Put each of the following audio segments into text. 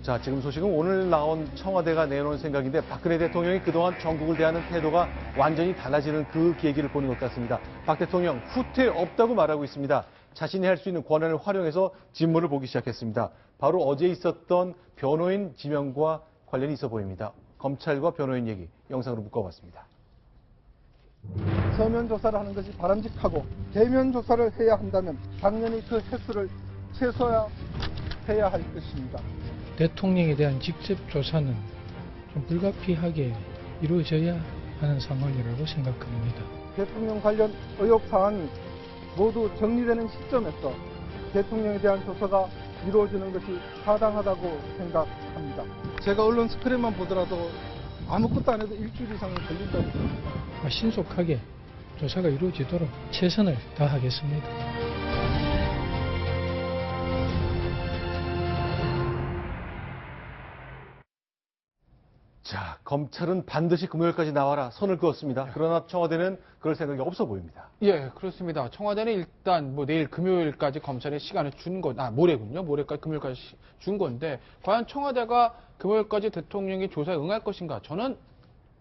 자, 지금 소식은 오늘 나온 청와대가 내놓은 생각인데 박근혜 대통령이 그동안 전국을 대하는 태도가 완전히 달라지는 그 계기를 보는 것 같습니다. 박 대통령 후퇴 없다고 말하고 있습니다. 자신이 할 수 있는 권한을 활용해서 진모를 보기 시작했습니다. 바로 어제 있었던 변호인 지명과 관련이 있어 보입니다. 검찰과 변호인 얘기 영상으로 묶어봤습니다. 서면 조사를 하는 것이 바람직하고 대면 조사를 해야 한다면 당연히 그 횟수를 최소화해야 할 것입니다. 대통령에 대한 직접 조사는 좀 불가피하게 이루어져야 하는 상황이라고 생각합니다. 대통령 관련 의혹 사항이 모두 정리되는 시점에서 대통령에 대한 조사가 이루어지는 것이 타당하다고 생각합니다. 제가 언론 스크랩만 보더라도 아무것도 안 해도 일주일 이상은 걸린다고 생각합니다. 신속하게 조사가 이루어지도록 최선을 다하겠습니다. 자, 검찰은 반드시 금요일까지 나와라 선을 그었습니다. 그러나 청와대는 그럴 생각이 없어 보입니다. 예, 그렇습니다. 청와대는 일단 내일 금요일까지 검찰에 시간을 준 모레군요. 모레까지 금요일까지 준 건데 과연 청와대가 금요일까지 대통령이 조사에 응할 것인가? 저는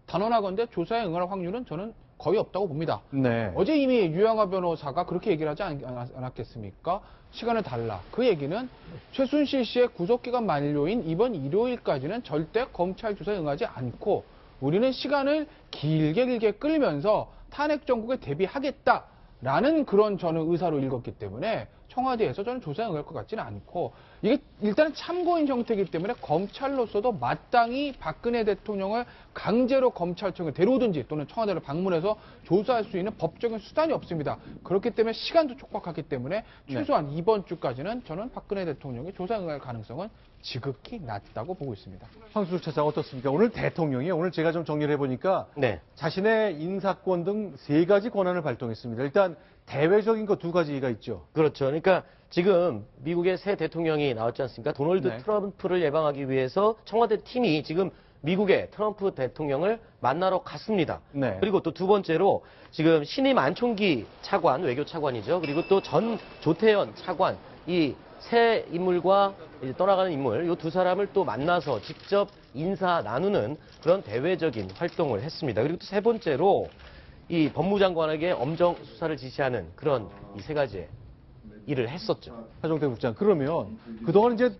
단언하건대 조사에 응할 확률은 저는 거의 없다고 봅니다. 네. 어제 이미 유영하 변호사가 그렇게 얘기를 하지 않았겠습니까? 시간을 달라. 그 얘기는 최순실 씨의 구속기간 만료인 이번 일요일까지는 절대 검찰 조사에 응하지 않고 우리는 시간을 길게 끌면서 탄핵 정국에 대비하겠다라는 그런 저는 의사로 읽었기 때문에 청와대에서 저는 조사에 응할 것 같지는 않고 이게 일단은 참고인 형태이기 때문에 검찰로서도 마땅히 박근혜 대통령을 강제로 검찰청에 데려오든지 또는 청와대를 방문해서 조사할 수 있는 법적인 수단이 없습니다. 그렇기 때문에 시간도 촉박하기 때문에 최소한 이번 주까지는 저는 박근혜 대통령이 조사에 응할 가능성은 지극히 낮다고 보고 있습니다. 황수석 차장 어떻습니까? 오늘 대통령이 오늘 제가 좀 정리를 해보니까 자신의 인사권 등 3가지 권한을 발동했습니다. 일단 대외적인 거 2가지가 있죠. 그렇죠. 그러니까 지금 미국의 새 대통령이 나왔지 않습니까? 도널드 트럼프를 예방하기 위해서 청와대 팀이 지금 미국의 트럼프 대통령을 만나러 갔습니다. 그리고 또 2번째로 지금 신임 안총기 차관, 외교 차관이죠. 그리고 또 전 조태현 차관, 이 새 인물과 이제 떠나가는 인물, 이 2사람을 또 만나서 직접 인사 나누는 그런 대외적인 활동을 했습니다. 그리고 또 3번째로 이 법무장관에게 엄정 수사를 지시하는 그런 이 3가지의 일을 했었죠. 하정태 국장, 그러면 그동안 이제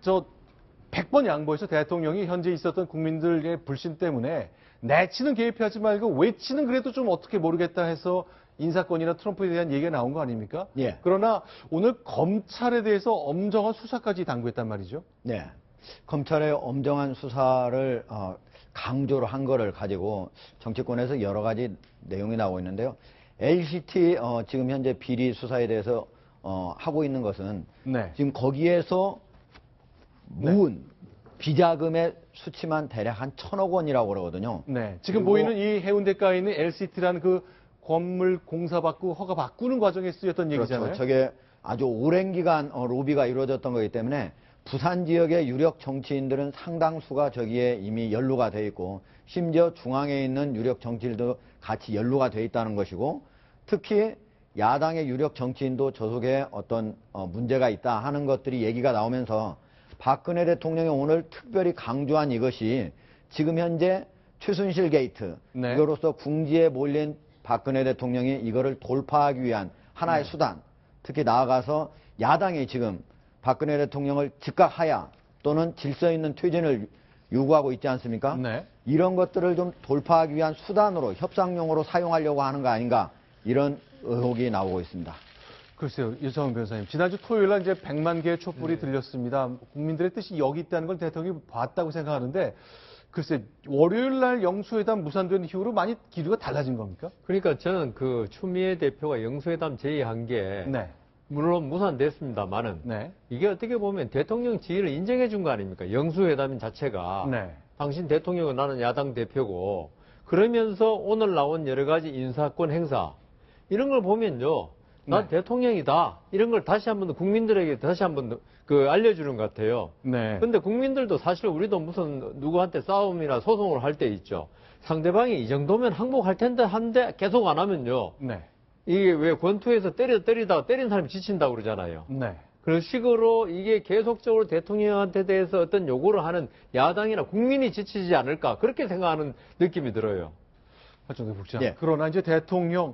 100번 양보해서 대통령이 현재 있었던 국민들의 불신 때문에 내치는 개입하지 말고 외치는 그래도 좀 어떻게 모르겠다 해서 인사권이나 트럼프에 대한 얘기가 나온 거 아닙니까? 그러나 오늘 검찰에 대해서 엄정한 수사까지 당부했단 말이죠. 검찰의 엄정한 수사를 강조를 한 거를 가지고 정치권에서 여러 가지 내용이 나오고 있는데요. LCT 지금 현재 비리 수사에 대해서 하고 있는 것은 지금 거기에서 모은 비자금의 수치만 대략 한 1,000억 원이라고 그러거든요. 지금 보이는 이 해운대가에 있는 LCT라는 그 건물 공사 받고 허가 바꾸는 과정에 쓰였던 얘기잖아요. 저게 아주 오랜 기간 로비가 이루어졌던 거기 때문에 부산 지역의 유력 정치인들은 상당수가 저기에 이미 연루가 돼 있고 심지어 중앙에 있는 유력 정치인들도 같이 연루가 돼 있다는 것이고 특히 야당의 유력 정치인도 저 속에 어떤 문제가 있다 하는 것들이 얘기가 나오면서 박근혜 대통령이 오늘 특별히 강조한 이것이 지금 현재 최순실 게이트 이거로서 궁지에 몰린 박근혜 대통령이 이거를 돌파하기 위한 하나의 수단, 특히 나아가서 야당이 지금 박근혜 대통령을 즉각 하야 또는 질서 있는 퇴진을 요구하고 있지 않습니까? 이런 것들을 좀 돌파하기 위한 수단으로 협상용으로 사용하려고 하는 거 아닌가 이런 의혹이 나오고 있습니다. 글쎄요, 유성훈 변호사님. 지난주 토요일 날 이제 100만 개의 촛불이 들렸습니다. 국민들의 뜻이 여기 있다는 걸 대통령이 봤다고 생각하는데 글쎄, 월요일 날 영수회담 무산된 이후로 많이 기류가 달라진 겁니까? 그러니까 저는 그 추미애 대표가 영수회담 제의한 게 물론 무산됐습니다만은 이게 어떻게 보면 대통령 지위를 인정해 준 거 아닙니까? 영수회담인 자체가 당신 대통령은 나는 야당 대표고 그러면서 오늘 나온 여러 가지 인사권 행사 이런 걸 보면요. 난 대통령이다. 이런 걸 다시 한번 국민들에게 다시 한번 알려주는 것 같아요. 근데 국민들도 사실 우리도 무슨 누구한테 싸움이나 소송을 할 때 있죠. 상대방이 이 정도면 항복할 텐데 한데 계속 안 하면요. 이게 왜 권투에서 때리다가 때린 사람이 지친다고 그러잖아요. 그런 식으로 이게 계속적으로 대통령한테 대해서 어떤 요구를 하는 야당이나 국민이 지치지 않을까 그렇게 생각하는 느낌이 들어요. 박정대 국장. 예. 그러나 이제 대통령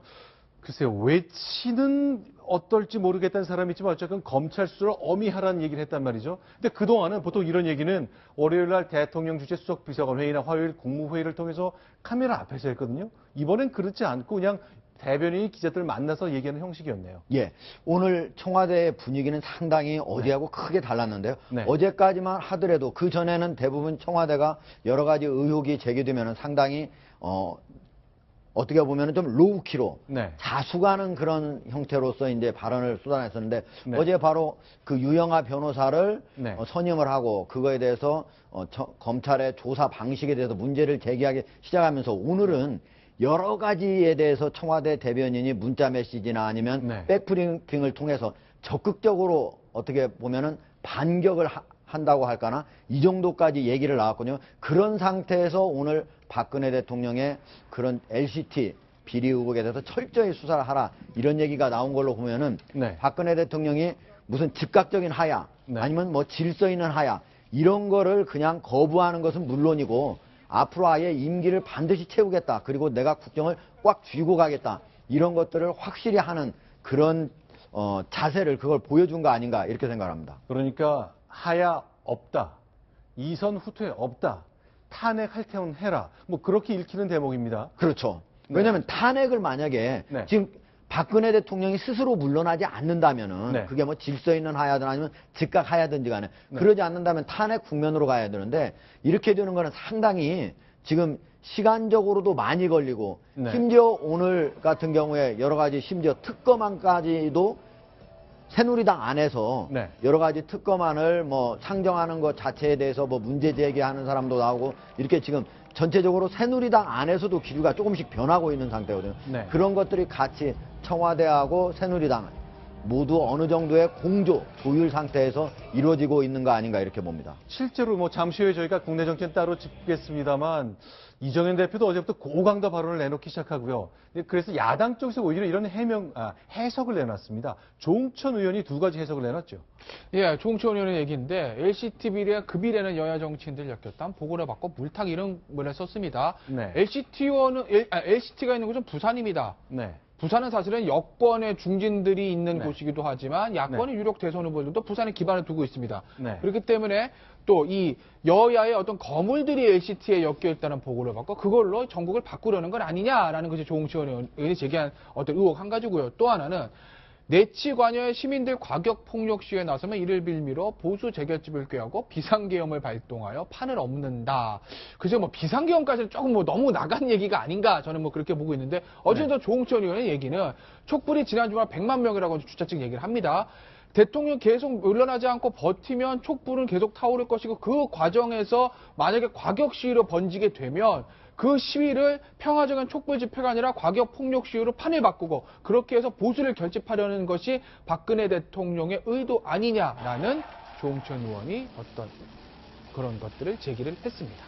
글쎄요 외치는 어떨지 모르겠다는 사람이 있지만 어쨌든 검찰 수사를 엄히하라는 얘기를 했단 말이죠. 근데 그동안은 보통 이런 얘기는 월요일 날 대통령 주재 수석 비서관 회의나 화요일 국무회의를 통해서 카메라 앞에서 했거든요. 이번엔 그렇지 않고 그냥 대변인이 기자들 만나서 얘기하는 형식이었네요. 예. 오늘 청와대 분위기는 상당히 어제하고 크게 달랐는데요. 어제까지만 하더라도 그 전에는 대부분 청와대가 여러 가지 의혹이 제기되면 상당히 어떻게 보면 좀 로우키로 자숙하는 그런 형태로서 이제 발언을 쏟아냈었는데 어제 바로 그 유영하 변호사를 선임을 하고 그거에 대해서 검찰의 조사 방식에 대해서 문제를 제기하기 시작하면서 오늘은 여러 가지에 대해서 청와대 대변인이 문자 메시지나 아니면 백브리핑을 통해서 적극적으로 어떻게 보면은 반격을 한다고 할까나 이 정도까지 얘기를 나왔거든요. 그런 상태에서 오늘 박근혜 대통령의 그런 LCT 비리 의혹에 대해서 철저히 수사를 하라 이런 얘기가 나온 걸로 보면은 박근혜 대통령이 무슨 즉각적인 하야 아니면 뭐 질서 있는 하야 이런 거를 그냥 거부하는 것은 물론이고 앞으로 아예 임기를 반드시 채우겠다. 그리고 내가 국정을 꽉 쥐고 가겠다. 이런 것들을 확실히 하는 그런 자세를 그걸 보여준 거 아닌가 이렇게 생각합니다. 그러니까 하야 없다. 이선 후퇴 없다. 탄핵할 테면 해라. 뭐 그렇게 읽히는 대목입니다. 그렇죠. 왜냐하면 탄핵을 만약에 지금 박근혜 대통령이 스스로 물러나지 않는다면은 그게 뭐 질서 있는 하야든 아니면 즉각 하야든지 간에 그러지 않는다면 탄핵 국면으로 가야 되는데 이렇게 되는 거는 상당히 지금 시간적으로도 많이 걸리고 심지어 오늘 같은 경우에 여러 가지 심지어 특검안까지도 새누리당 안에서 여러 가지 특검안을 뭐 상정하는 것 자체에 대해서 뭐 문제 제기하는 사람도 나오고 이렇게 지금 전체적으로 새누리당 안에서도 기류가 조금씩 변하고 있는 상태거든요. 그런 것들이 같이 청와대하고 새누리당 모두 어느 정도의 공조, 조율 상태에서 이루어지고 있는 거 아닌가 이렇게 봅니다. 실제로 뭐 잠시 후에 저희가 국내 정치는 따로 짚겠습니다만 이정현 대표도 어제부터 고강도 발언을 내놓기 시작하고요. 그래서 야당 쪽에서 오히려 이런 해석을 내놨습니다. 조응천 의원이 두 가지 해석을 내놨죠. 예, 조응천 의원의 얘기인데 LCT 비리와 그 비리는 여야 정치인들 엮였다. 보고를 받고 물타기 이런 말을 썼습니다. LCT가 있는 곳은 부산입니다. 부산은 사실은 여권의 중진들이 있는 곳이기도 하지만 야권의 유력 대선 후보들도 부산에 기반을 두고 있습니다. 그렇기 때문에 또 이 여야의 어떤 거물들이 LCT에 엮여 있다는 보고를 받고 그걸로 전국을 바꾸려는 건 아니냐라는 것이 조응천 의원이 제기한 어떤 의혹 한 가지고요. 또 하나는 내치 관여의 시민들 과격 폭력 시위에 나서면 이를 빌미로 보수 재결집을 꾀하고 비상계엄을 발동하여 판을 엎는다. 그래서 뭐 비상계엄까지는 조금 뭐 너무 나간 얘기가 아닌가 저는 뭐 그렇게 보고 있는데 어쨌든 조응천 의원의 얘기는 촛불이 지난 주말 100만 명이라고 주차 측 얘기를 합니다. 대통령 계속 물러나지 않고 버티면 촛불은 계속 타오를 것이고 그 과정에서 만약에 과격 시위로 번지게 되면 그 시위를 평화적인 촛불 집회가 아니라 과격 폭력 시위로 판을 바꾸고 그렇게 해서 보수를 결집하려는 것이 박근혜 대통령의 의도 아니냐라는 조응천 의원이 어떤 그런 것들을 제기를 했습니다.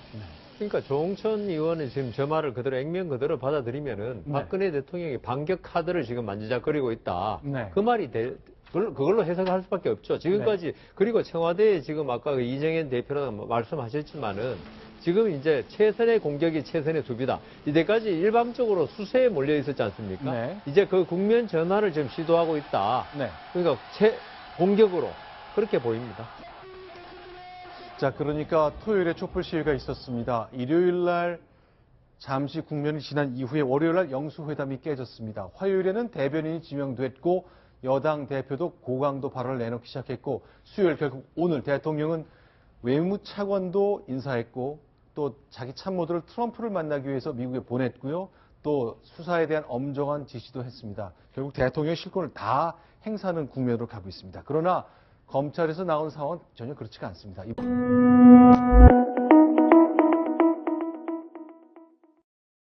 그러니까 조응천 의원은 지금 저 말을 그대로 액면 그대로 받아들이면은 박근혜 대통령이 반격 카드를 지금 만지작거리고 있다. 그 말이 그걸로 해석할 수밖에 없죠. 지금까지 그리고 청와대에 지금 아까 그 이정현 대표랑 말씀하셨지만은 지금 이제 최선의 공격이 최선의 수비다. 이때까지 일방적으로 수세에 몰려 있었지 않습니까? 이제 그 국면 전환을 지금 시도하고 있다. 그러니까 공격으로 그렇게 보입니다. 자, 그러니까 토요일에 촛불 시위가 있었습니다. 일요일 날 잠시 국면이 지난 이후에 월요일 날 영수회담이 깨졌습니다. 화요일에는 대변인이 지명됐고 여당 대표도 고강도 발언을 내놓기 시작했고 수요일 결국 오늘 대통령은 외무차관도 인사했고 또 자기 참모들을 트럼프를 만나기 위해서 미국에 보냈고요. 또 수사에 대한 엄정한 지시도 했습니다. 결국 대통령의 실권을 다 행사하는 국면으로 가고 있습니다. 그러나 검찰에서 나온 상황은 전혀 그렇지가 않습니다.